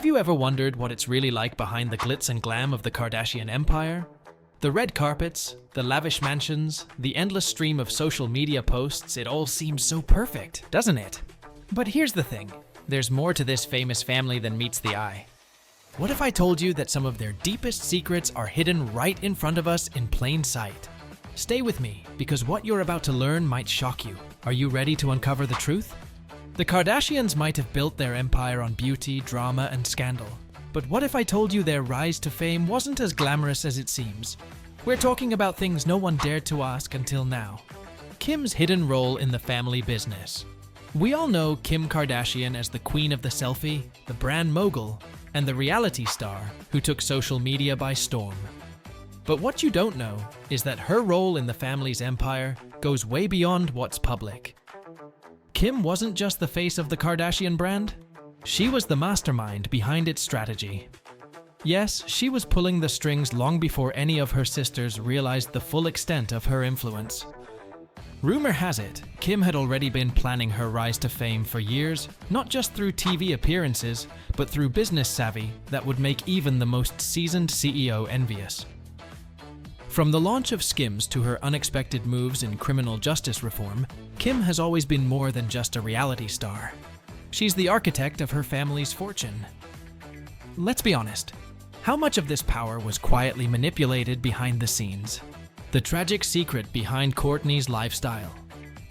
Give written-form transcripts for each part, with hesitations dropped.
Have you ever wondered what it's really like behind the glitz and glam of the Kardashian empire? The red carpets, the lavish mansions, the endless stream of social media posts, it all seems so perfect, doesn't it? But here's the thing, there's more to this famous family than meets the eye. What if I told you that some of their deepest secrets are hidden right in front of us in plain sight? Stay with me, because what you're about to learn might shock you. Are you ready to uncover the truth? The Kardashians might have built their empire on beauty, drama, and scandal. But what if I told you their rise to fame wasn't as glamorous as it seems? We're talking about things no one dared to ask until now. Kim's hidden role in the family business. We all know Kim Kardashian as the queen of the selfie, the brand mogul, and the reality star who took social media by storm. But what you don't know is that her role in the family's empire goes way beyond what's public. Kim wasn't just the face of the Kardashian brand, she was the mastermind behind its strategy. Yes, she was pulling the strings long before any of her sisters realized the full extent of her influence. Rumor has it, Kim had already been planning her rise to fame for years, not just through TV appearances, but through business savvy that would make even the most seasoned CEO envious. From the launch of Skims to her unexpected moves in criminal justice reform, Kim has always been more than just a reality star. She's the architect of her family's fortune. Let's be honest, how much of this power was quietly manipulated behind the scenes? The tragic secret behind Kourtney's lifestyle.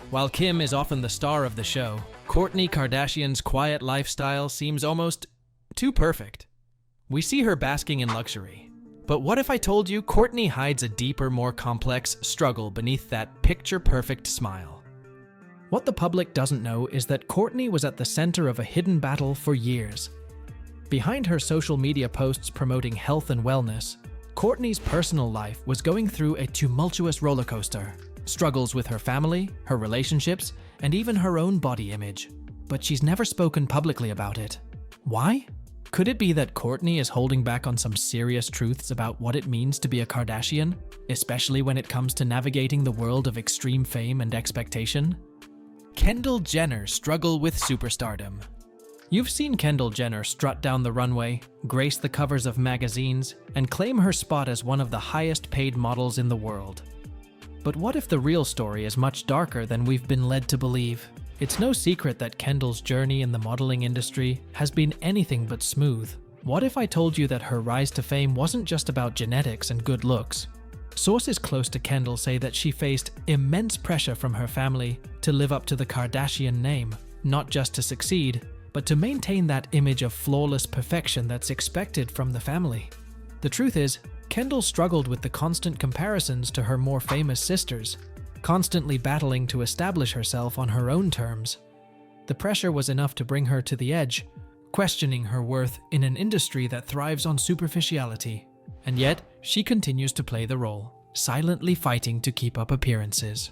While Kim is often the star of the show, Kourtney Kardashian's quiet lifestyle seems almost too perfect. We see her basking in luxury. But what if I told you Kourtney hides a deeper, more complex struggle beneath that picture-perfect smile? What the public doesn't know is that Kourtney was at the center of a hidden battle for years. Behind her social media posts promoting health and wellness, Kourtney's personal life was going through a tumultuous roller coaster. Struggles with her family, her relationships, and even her own body image. But she's never spoken publicly about it. Why? Could it be that Kourtney is holding back on some serious truths about what it means to be a Kardashian, especially when it comes to navigating the world of extreme fame and expectation? Kendall Jenner struggle with superstardom. You've seen Kendall Jenner strut down the runway, grace the covers of magazines, and claim her spot as one of the highest paid models in the world. But what if the real story is much darker than we've been led to believe? It's no secret that Kendall's journey in the modeling industry has been anything but smooth. What if I told you that her rise to fame wasn't just about genetics and good looks? Sources close to Kendall say that she faced immense pressure from her family to live up to the Kardashian name, not just to succeed, but to maintain that image of flawless perfection that's expected from the family. The truth is, Kendall struggled with the constant comparisons to her more famous sisters, constantly battling to establish herself on her own terms. The pressure was enough to bring her to the edge, questioning her worth in an industry that thrives on superficiality. And yet, she continues to play the role, silently fighting to keep up appearances.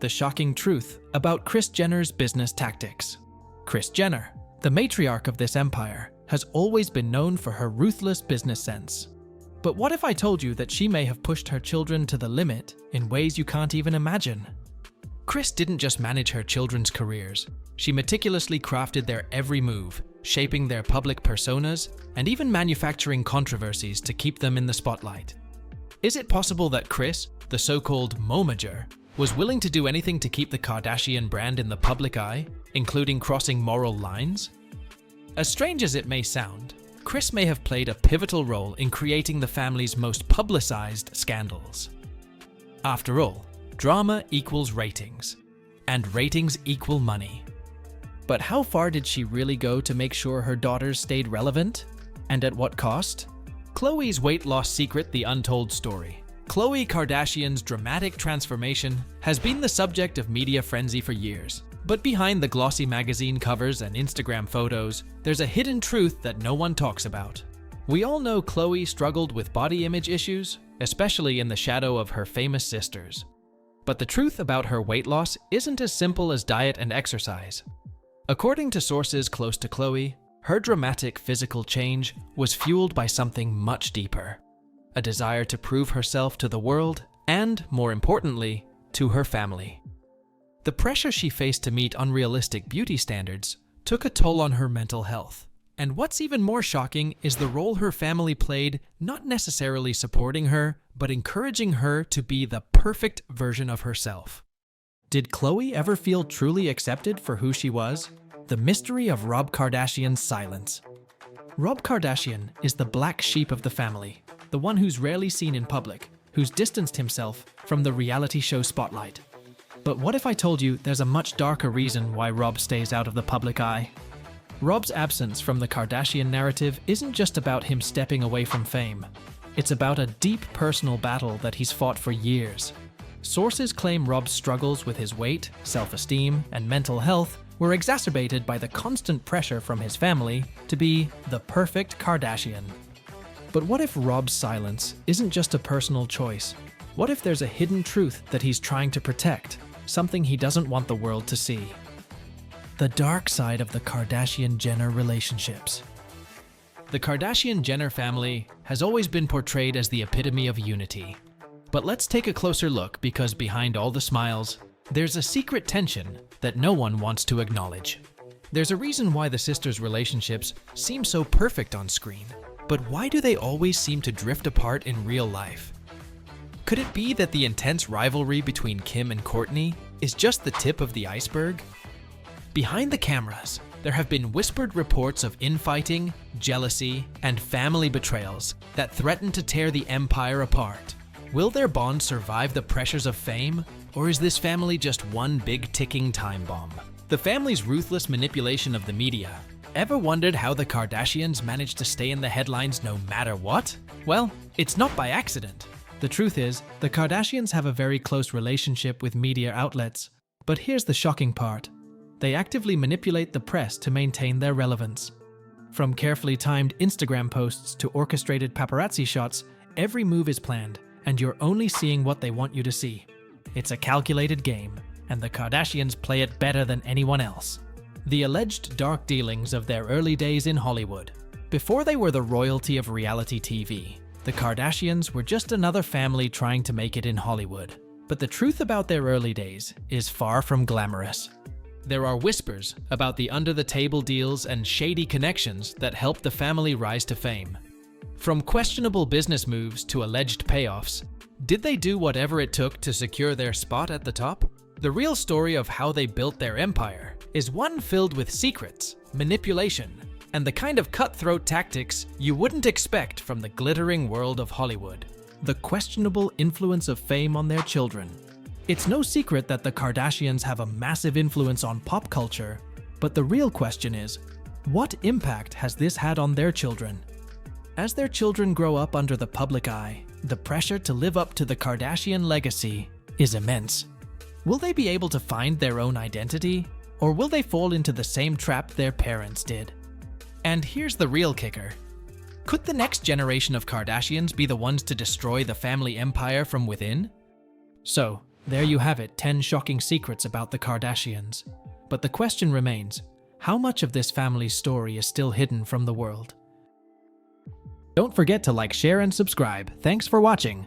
The shocking truth about Kris Jenner's business tactics. Kris Jenner, the matriarch of this empire, has always been known for her ruthless business sense. But what if I told you that she may have pushed her children to the limit in ways you can't even imagine? Kris didn't just manage her children's careers. She meticulously crafted their every move, shaping their public personas and even manufacturing controversies to keep them in the spotlight. Is it possible that Kris, the so-called momager, was willing to do anything to keep the Kardashian brand in the public eye, including crossing moral lines? As strange as it may sound, Kris may have played a pivotal role in creating the family's most publicized scandals. After all, drama equals ratings, and ratings equal money. But how far did she really go to make sure her daughters stayed relevant? And at what cost? Khloe's weight loss secret, the untold story. Khloe Kardashian's dramatic transformation has been the subject of media frenzy for years. But behind the glossy magazine covers and Instagram photos, there's a hidden truth that no one talks about. We all know Khloe struggled with body image issues, especially in the shadow of her famous sisters. But the truth about her weight loss isn't as simple as diet and exercise. According to sources close to Khloe, her dramatic physical change was fueled by something much deeper. A desire to prove herself to the world and, more importantly, to her family. The pressure she faced to meet unrealistic beauty standards took a toll on her mental health. And what's even more shocking is the role her family played, not necessarily supporting her, but encouraging her to be the perfect version of herself. Did Khloe ever feel truly accepted for who she was? The mystery of Rob Kardashian's silence. Rob Kardashian is the black sheep of the family, the one who's rarely seen in public, who's distanced himself from the reality show spotlight. But what if I told you there's a much darker reason why Rob stays out of the public eye? Rob's absence from the Kardashian narrative isn't just about him stepping away from fame. It's about a deep personal battle that he's fought for years. Sources claim Rob's struggles with his weight, self-esteem, and mental health were exacerbated by the constant pressure from his family to be the perfect Kardashian. But what if Rob's silence isn't just a personal choice? What if there's a hidden truth that he's trying to protect, something he doesn't want the world to see? The dark side of the Kardashian-Jenner relationships. The Kardashian-Jenner family has always been portrayed as the epitome of unity. But let's take a closer look, because behind all the smiles, there's a secret tension that no one wants to acknowledge. There's a reason why the sisters' relationships seem so perfect on screen, but why do they always seem to drift apart in real life? Could it be that the intense rivalry between Kim and Kourtney is just the tip of the iceberg? Behind the cameras, there have been whispered reports of infighting, jealousy, and family betrayals that threaten to tear the empire apart. Will their bond survive the pressures of fame, or is this family just one big ticking time bomb? The family's ruthless manipulation of the media. Ever wondered how the Kardashians managed to stay in the headlines no matter what? Well, it's not by accident. The truth is, the Kardashians have a very close relationship with media outlets. But here's the shocking part. They actively manipulate the press to maintain their relevance. From carefully timed Instagram posts to orchestrated paparazzi shots, every move is planned, and you're only seeing what they want you to see. It's a calculated game, and the Kardashians play it better than anyone else. The alleged dark dealings of their early days in Hollywood. Before they were the royalty of reality TV, the Kardashians were just another family trying to make it in Hollywood. But the truth about their early days is far from glamorous. There are whispers about the under-the-table deals and shady connections that helped the family rise to fame. From questionable business moves to alleged payoffs, did they do whatever it took to secure their spot at the top? The real story of how they built their empire is one filled with secrets, manipulation, and the kind of cutthroat tactics you wouldn't expect from the glittering world of Hollywood. The questionable influence of fame on their children. It's no secret that the Kardashians have a massive influence on pop culture, but the real question is, what impact has this had on their children? As their children grow up under the public eye, the pressure to live up to the Kardashian legacy is immense. Will they be able to find their own identity, or will they fall into the same trap their parents did? And here's the real kicker. Could the next generation of Kardashians be the ones to destroy the family empire from within? So, there you have it, 10 shocking secrets about the Kardashians. But the question remains, how much of this family's story is still hidden from the world? Don't forget to like, share, and subscribe. Thanks for watching.